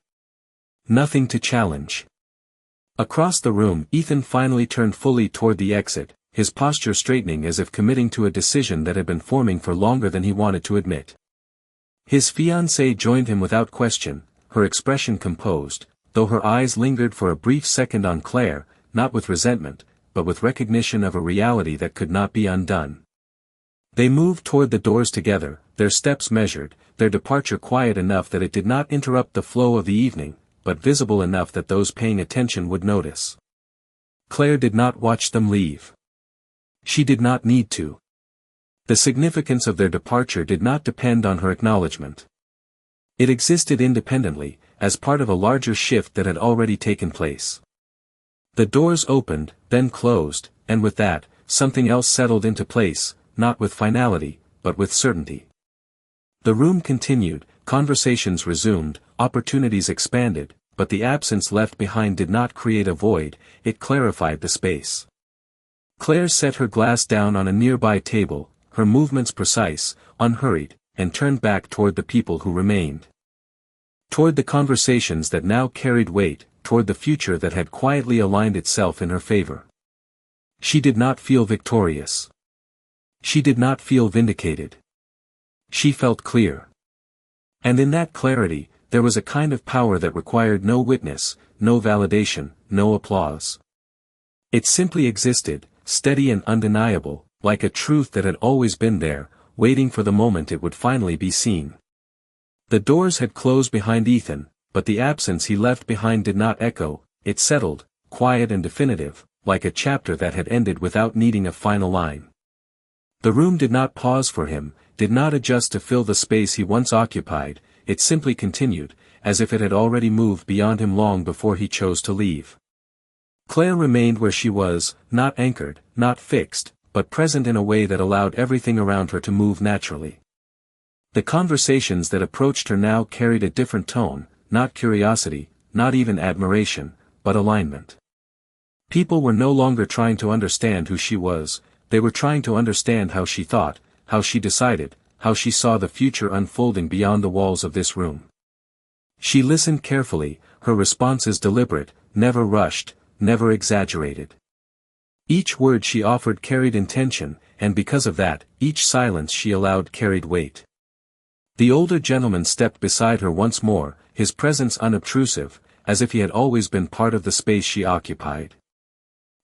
Nothing to challenge. Across the room, Ethan finally turned fully toward the exit, his posture straightening as if committing to a decision that had been forming for longer than he wanted to admit. His fiancée joined him without question, her expression composed, though her eyes lingered for a brief second on Claire, not with resentment, but with recognition of a reality that could not be undone. They moved toward the doors together, their steps measured, their departure quiet enough that it did not interrupt the flow of the evening, but visible enough that those paying attention would notice. Claire did not watch them leave. She did not need to. The significance of their departure did not depend on her acknowledgement. It existed independently, as part of a larger shift that had already taken place. The doors opened, then closed, and with that, something else settled into place, not with finality, but with certainty. The room continued, conversations resumed, opportunities expanded, but the absence left behind did not create a void, it clarified the space. Claire set her glass down on a nearby table, her movements precise, unhurried, and turned back toward the people who remained. Toward the conversations that now carried weight, toward the future that had quietly aligned itself in her favor. She did not feel victorious. She did not feel vindicated. She felt clear. And in that clarity, there was a kind of power that required no witness, no validation, no applause. It simply existed, steady and undeniable, like a truth that had always been there, waiting for the moment it would finally be seen. The doors had closed behind Ethan, but the absence he left behind did not echo. It settled, quiet and definitive, like a chapter that had ended without needing a final line. The room did not pause for him, did not adjust to fill the space he once occupied, it simply continued, as if it had already moved beyond him long before he chose to leave. Claire remained where she was, not anchored, not fixed, but present in a way that allowed everything around her to move naturally. The conversations that approached her now carried a different tone, not curiosity, not even admiration, but alignment. People were no longer trying to understand who she was, they were trying to understand how she thought, how she decided, how she saw the future unfolding beyond the walls of this room. She listened carefully, her responses deliberate, never rushed, never exaggerated. Each word she offered carried intention, and because of that, each silence she allowed carried weight. The older gentleman stepped beside her once more, his presence unobtrusive, as if he had always been part of the space she occupied.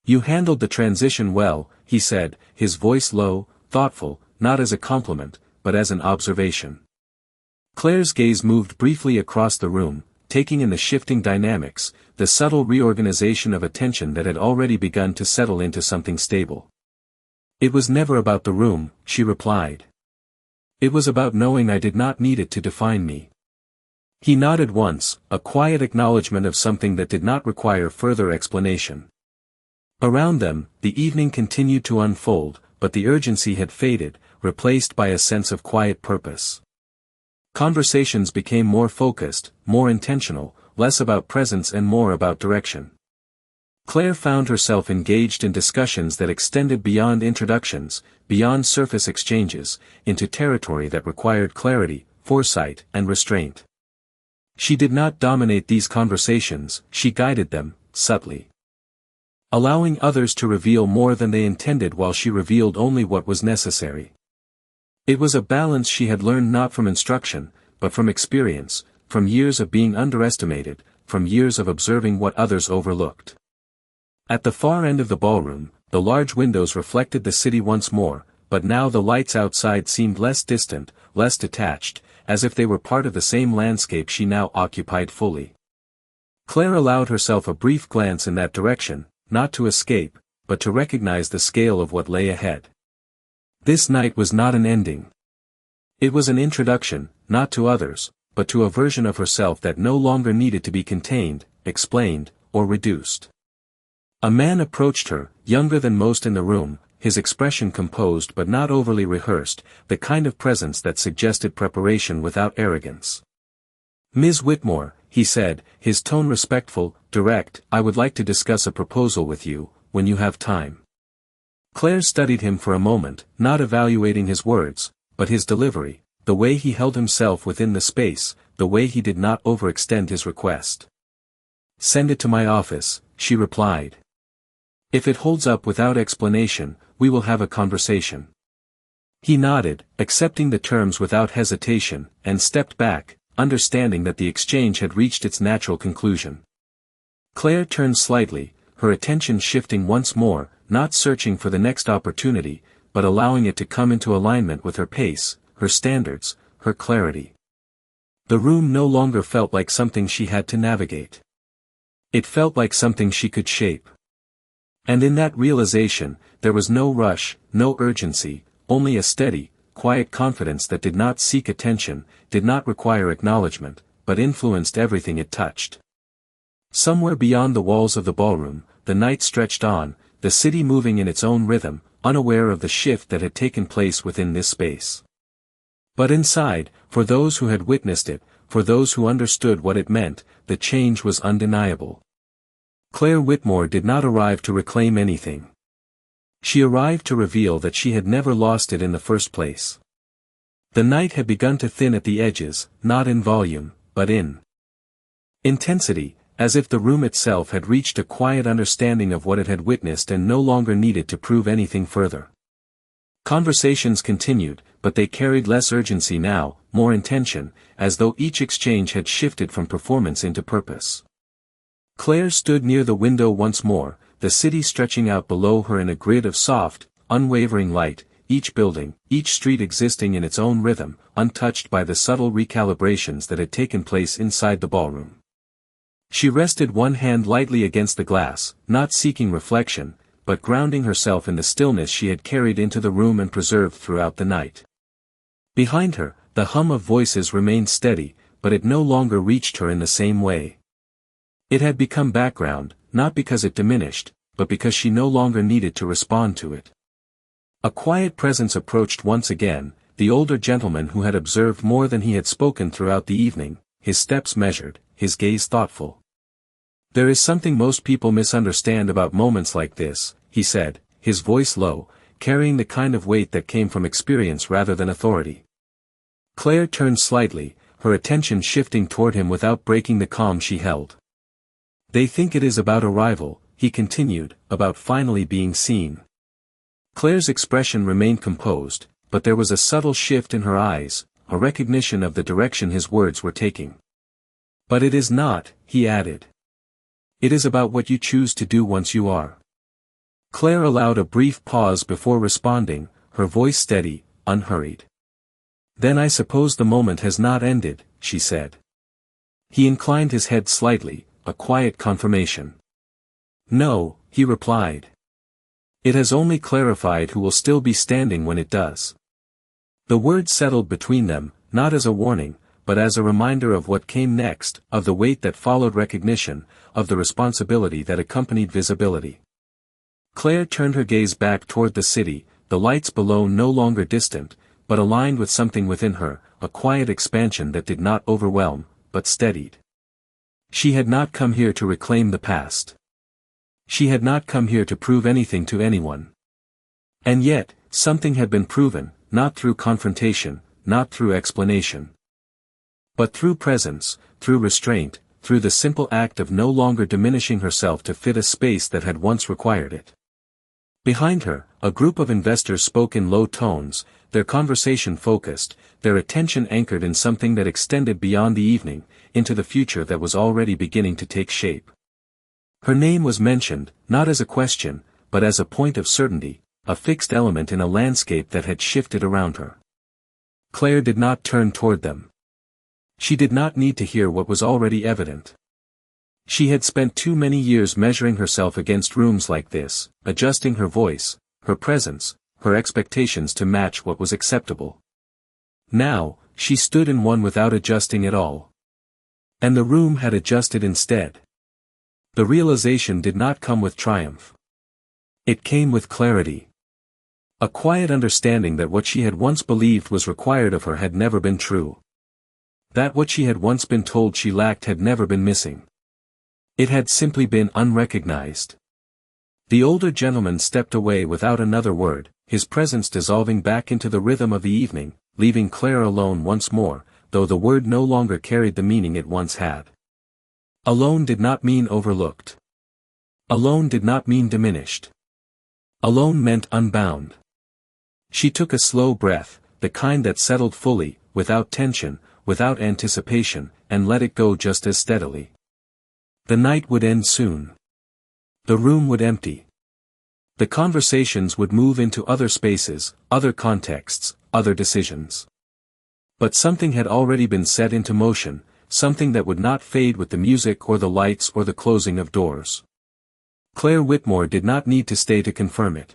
"You handled the transition well," he said, his voice low, thoughtful, not as a compliment, but as an observation. Claire's gaze moved briefly across the room, taking in the shifting dynamics, the subtle reorganization of attention that had already begun to settle into something stable. "It was never about the room," she replied. "It was about knowing I did not need it to define me." He nodded once, a quiet acknowledgement of something that did not require further explanation. Around them, the evening continued to unfold, but the urgency had faded, replaced by a sense of quiet purpose. Conversations became more focused, more intentional, less about presence and more about direction. Claire found herself engaged in discussions that extended beyond introductions, beyond surface exchanges, into territory that required clarity, foresight, and restraint. She did not dominate these conversations, she guided them, subtly. Allowing others to reveal more than they intended while she revealed only what was necessary. It was a balance she had learned not from instruction, but from experience, from years of being underestimated, from years of observing what others overlooked. At the far end of the ballroom, the large windows reflected the city once more, but now the lights outside seemed less distant, less detached, as if they were part of the same landscape she now occupied fully. Claire allowed herself a brief glance in that direction, not to escape, but to recognize the scale of what lay ahead. This night was not an ending. It was an introduction, not to others, but to a version of herself that no longer needed to be contained, explained, or reduced. A man approached her, younger than most in the room, his expression composed but not overly rehearsed, the kind of presence that suggested preparation without arrogance. "Ms. Whitmore," he said, his tone respectful, direct, "I would like to discuss a proposal with you, when you have time." Claire studied him for a moment, not evaluating his words, but his delivery, the way he held himself within the space, the way he did not overextend his request. "Send it to my office," she replied. "If it holds up without explanation, we will have a conversation." He nodded, accepting the terms without hesitation, and stepped back, understanding that the exchange had reached its natural conclusion. Claire turned slightly, her attention shifting once more, not searching for the next opportunity, but allowing it to come into alignment with her pace, her standards, her clarity. The room no longer felt like something she had to navigate. It felt like something she could shape. And in that realization, there was no rush, no urgency, only a steady, quiet confidence that did not seek attention, did not require acknowledgement, but influenced everything it touched. Somewhere beyond the walls of the ballroom, the night stretched on, the city moving in its own rhythm, unaware of the shift that had taken place within this space. But inside, for those who had witnessed it, for those who understood what it meant, the change was undeniable. Claire Whitmore did not arrive to reclaim anything. She arrived to reveal that she had never lost it in the first place. The night had begun to thin at the edges, not in volume, but in intensity, as if the room itself had reached a quiet understanding of what it had witnessed and no longer needed to prove anything further. Conversations continued, but they carried less urgency now, more intention, as though each exchange had shifted from performance into purpose. Claire stood near the window once more, the city stretching out below her in a grid of soft, unwavering light, each building, each street existing in its own rhythm, untouched by the subtle recalibrations that had taken place inside the ballroom. She rested one hand lightly against the glass, not seeking reflection, but grounding herself in the stillness she had carried into the room and preserved throughout the night. Behind her, the hum of voices remained steady, but it no longer reached her in the same way. It had become background, not because it diminished, but because she no longer needed to respond to it. A quiet presence approached once again, the older gentleman who had observed more than he had spoken throughout the evening, his steps measured, his gaze thoughtful. "There is something most people misunderstand about moments like this," he said, his voice low, carrying the kind of weight that came from experience rather than authority. Claire turned slightly, her attention shifting toward him without breaking the calm she held. "They think it is about arrival," he continued, "about finally being seen." Claire's expression remained composed, but there was a subtle shift in her eyes, a recognition of the direction his words were taking. "But it is not," he added. "It is about what you choose to do once you are." Claire allowed a brief pause before responding, her voice steady, unhurried. "Then I suppose the moment has not ended," she said. He inclined his head slightly, a quiet confirmation. "No," he replied. "It has only clarified who will still be standing when it does." The word settled between them, not as a warning, but as a reminder of what came next, of the weight that followed recognition, of the responsibility that accompanied visibility. Claire turned her gaze back toward the city, the lights below no longer distant, but aligned with something within her, a quiet expansion that did not overwhelm, but steadied. She had not come here to reclaim the past. She had not come here to prove anything to anyone. And yet, something had been proven, not through confrontation, not through explanation, but through presence, through restraint, through the simple act of no longer diminishing herself to fit a space that had once required it. Behind her, a group of investors spoke in low tones, their conversation focused, their attention anchored in something that extended beyond the evening, into the future that was already beginning to take shape. Her name was mentioned, not as a question, but as a point of certainty, a fixed element in a landscape that had shifted around her. Claire did not turn toward them. She did not need to hear what was already evident. She had spent too many years measuring herself against rooms like this, adjusting her voice, her presence, her expectations to match what was acceptable. Now, she stood in one without adjusting at all. And the room had adjusted instead. The realization did not come with triumph. It came with clarity. A quiet understanding that what she had once believed was required of her had never been true. That what she had once been told she lacked had never been missing. It had simply been unrecognized. The older gentleman stepped away without another word, his presence dissolving back into the rhythm of the evening, leaving Claire alone once more, though the word no longer carried the meaning it once had. Alone did not mean overlooked. Alone did not mean diminished. Alone meant unbound. She took a slow breath, the kind that settled fully, without tension, without anticipation, and let it go just as steadily. The night would end soon. The room would empty. The conversations would move into other spaces, other contexts, other decisions. But something had already been set into motion, something that would not fade with the music or the lights or the closing of doors. Claire Whitmore did not need to stay to confirm it.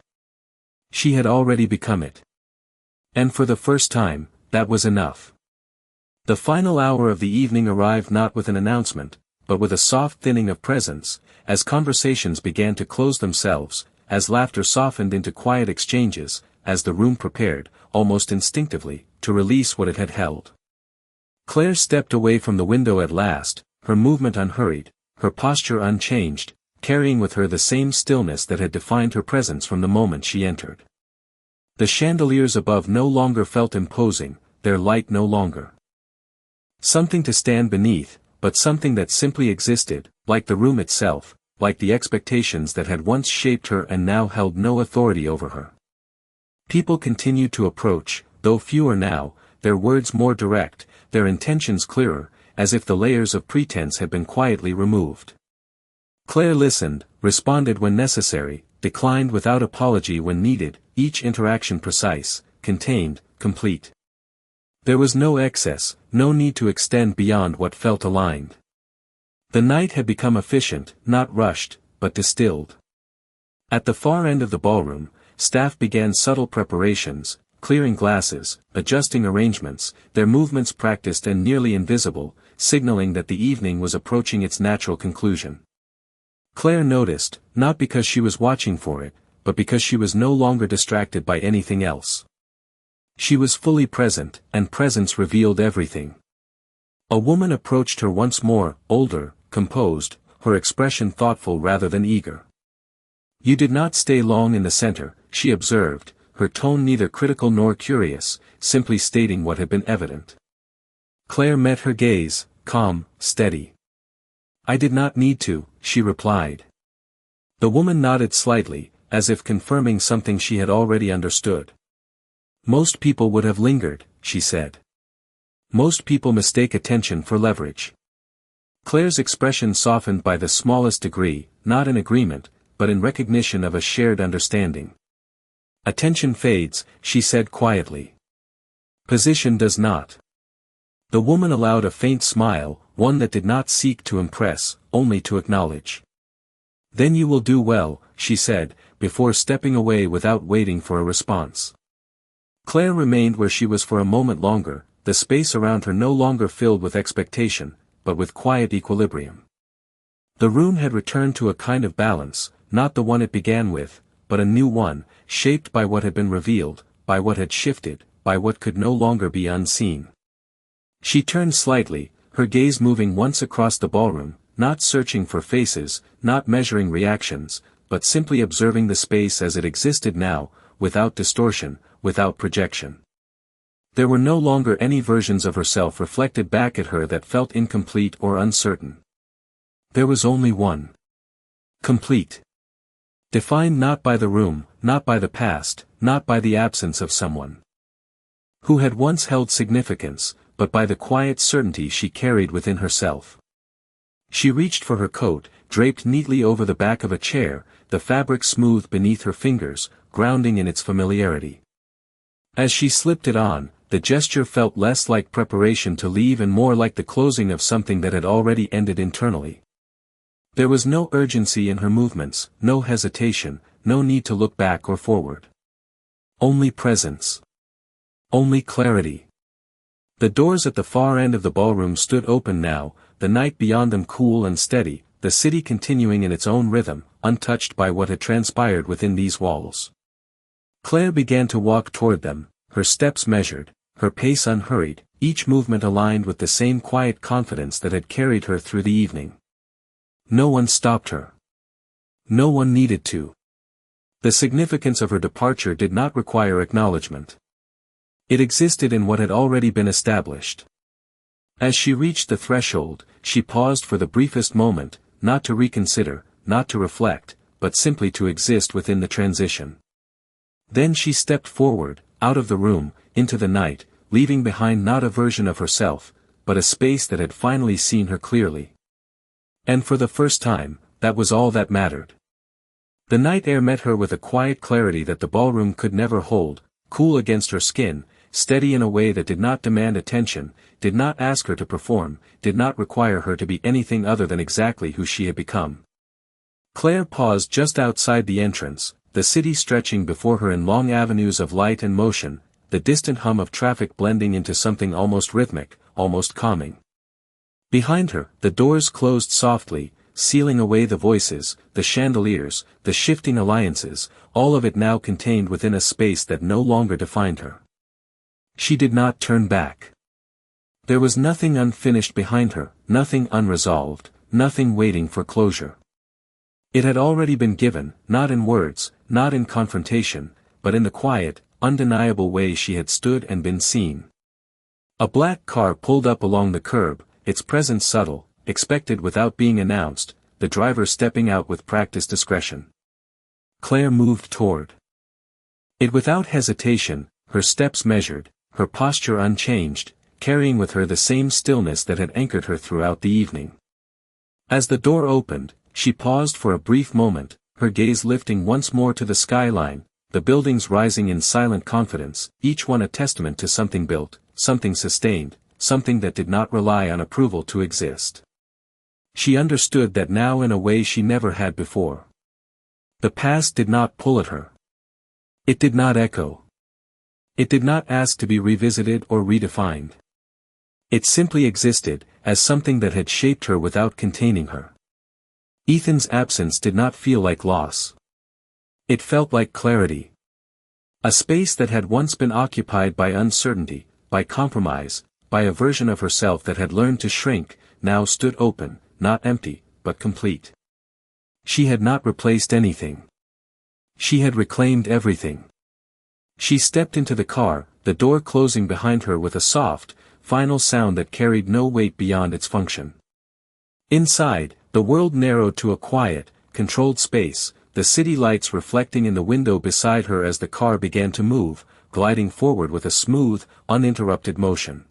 She had already become it. And for the first time, that was enough. The final hour of the evening arrived not with an announcement, but with a soft thinning of presence, as conversations began to close themselves, as laughter softened into quiet exchanges, as the room prepared, almost instinctively, to release what it had held. Claire stepped away from the window at last, her movement unhurried, her posture unchanged, carrying with her the same stillness that had defined her presence from the moment she entered. The chandeliers above no longer felt imposing, their light no longer something to stand beneath, but something that simply existed, like the room itself, like the expectations that had once shaped her and now held no authority over her. People continued to approach, though fewer now, their words more direct, their intentions clearer, as if the layers of pretense had been quietly removed. Claire listened, responded when necessary, declined without apology when needed, each interaction precise, contained, complete. There was no excess, no need to extend beyond what felt aligned. The night had become efficient, not rushed, but distilled. At the far end of the ballroom, staff began subtle preparations, clearing glasses, adjusting arrangements, their movements practiced and nearly invisible, signaling that the evening was approaching its natural conclusion. Claire noticed, not because she was watching for it, but because she was no longer distracted by anything else. She was fully present, and presence revealed everything. A woman approached her once more, older, composed, her expression thoughtful rather than eager. "You did not stay long in the center," she observed, her tone neither critical nor curious, simply stating what had been evident. Claire met her gaze, calm, steady. "I did not need to," she replied. The woman nodded slightly, as if confirming something she had already understood. "Most people would have lingered," she said. "Most people mistake attention for leverage." Claire's expression softened by the smallest degree, not in agreement, but in recognition of a shared understanding. "Attention fades," she said quietly. "Position does not." The woman allowed a faint smile, one that did not seek to impress, only to acknowledge. "Then you will do well," she said, before stepping away without waiting for a response. Claire remained where she was for a moment longer, the space around her no longer filled with expectation, but with quiet equilibrium. The room had returned to a kind of balance, not the one it began with, but a new one, shaped by what had been revealed, by what had shifted, by what could no longer be unseen. She turned slightly, her gaze moving once across the ballroom, not searching for faces, not measuring reactions, but simply observing the space as it existed now, without distortion, without projection. There were no longer any versions of herself reflected back at her that felt incomplete or uncertain. There was only one. Complete. Defined not by the room, not by the past, not by the absence of someone who had once held significance, but by the quiet certainty she carried within herself. She reached for her coat, draped neatly over the back of a chair, the fabric smooth beneath her fingers, grounding in its familiarity. As she slipped it on, the gesture felt less like preparation to leave and more like the closing of something that had already ended internally. There was no urgency in her movements, no hesitation, no need to look back or forward. Only presence. Only clarity. The doors at the far end of the ballroom stood open now, the night beyond them cool and steady, the city continuing in its own rhythm, untouched by what had transpired within these walls. Claire began to walk toward them, her steps measured, her pace unhurried, each movement aligned with the same quiet confidence that had carried her through the evening. No one stopped her. No one needed to. The significance of her departure did not require acknowledgement. It existed in what had already been established. As she reached the threshold, she paused for the briefest moment, not to reconsider, not to reflect, but simply to exist within the transition. Then she stepped forward, out of the room, into the night, leaving behind not a version of herself, but a space that had finally seen her clearly. And for the first time, that was all that mattered. The night air met her with a quiet clarity that the ballroom could never hold, cool against her skin, steady in a way that did not demand attention, did not ask her to perform, did not require her to be anything other than exactly who she had become. Claire paused just outside the entrance, the city stretching before her in long avenues of light and motion, the distant hum of traffic blending into something almost rhythmic, almost calming. Behind her, the doors closed softly, sealing away the voices, the chandeliers, the shifting alliances, all of it now contained within a space that no longer defined her. She did not turn back. There was nothing unfinished behind her, nothing unresolved, nothing waiting for closure. It had already been given, not in words, not in confrontation, but in the quiet, undeniable way she had stood and been seen. A black car pulled up along the curb, its presence subtle, expected without being announced, the driver stepping out with practiced discretion. Claire moved toward it without hesitation, her steps measured, her posture unchanged, carrying with her the same stillness that had anchored her throughout the evening. As the door opened, she paused for a brief moment, her gaze lifting once more to the skyline, the buildings rising in silent confidence, each one a testament to something built, something sustained, something that did not rely on approval to exist. She understood that now in a way she never had before. The past did not pull at her. It did not echo. It did not ask to be revisited or redefined. It simply existed, as something that had shaped her without containing her. Ethan's absence did not feel like loss. It felt like clarity. A space that had once been occupied by uncertainty, by compromise, by a version of herself that had learned to shrink, now stood open, not empty, but complete. She had not replaced anything. She had reclaimed everything. She stepped into the car, the door closing behind her with a soft, final sound that carried no weight beyond its function. Inside, the world narrowed to a quiet, controlled space, the city lights reflecting in the window beside her as the car began to move, gliding forward with a smooth, uninterrupted motion.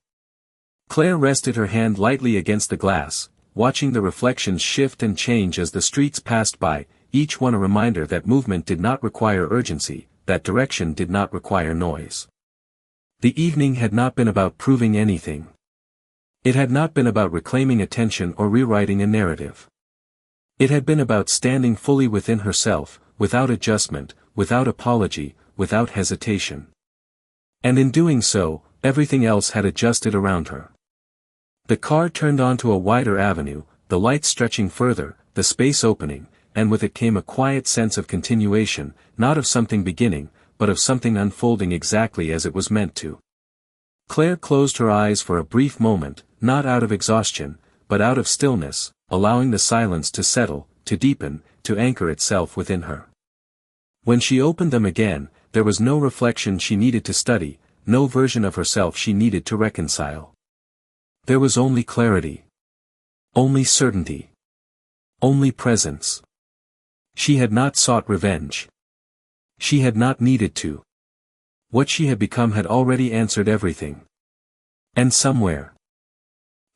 Claire rested her hand lightly against the glass, watching the reflections shift and change as the streets passed by, each one a reminder that movement did not require urgency, that direction did not require noise. The evening had not been about proving anything. It had not been about reclaiming attention or rewriting a narrative. It had been about standing fully within herself, without adjustment, without apology, without hesitation. And in doing so, everything else had adjusted around her. The car turned onto a wider avenue, the lights stretching further, the space opening, and with it came a quiet sense of continuation, not of something beginning, but of something unfolding exactly as it was meant to. Claire closed her eyes for a brief moment, not out of exhaustion, but out of stillness, allowing the silence to settle, to deepen, to anchor itself within her. When she opened them again, there was no reflection she needed to study, no version of herself she needed to reconcile. There was only clarity. Only certainty. Only presence. She had not sought revenge. She had not needed to. What she had become had already answered everything. And somewhere,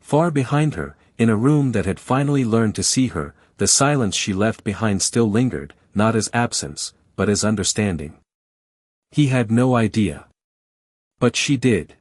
far behind her, in a room that had finally learned to see her, the silence she left behind still lingered, not as absence, but as understanding. He had no idea. But she did.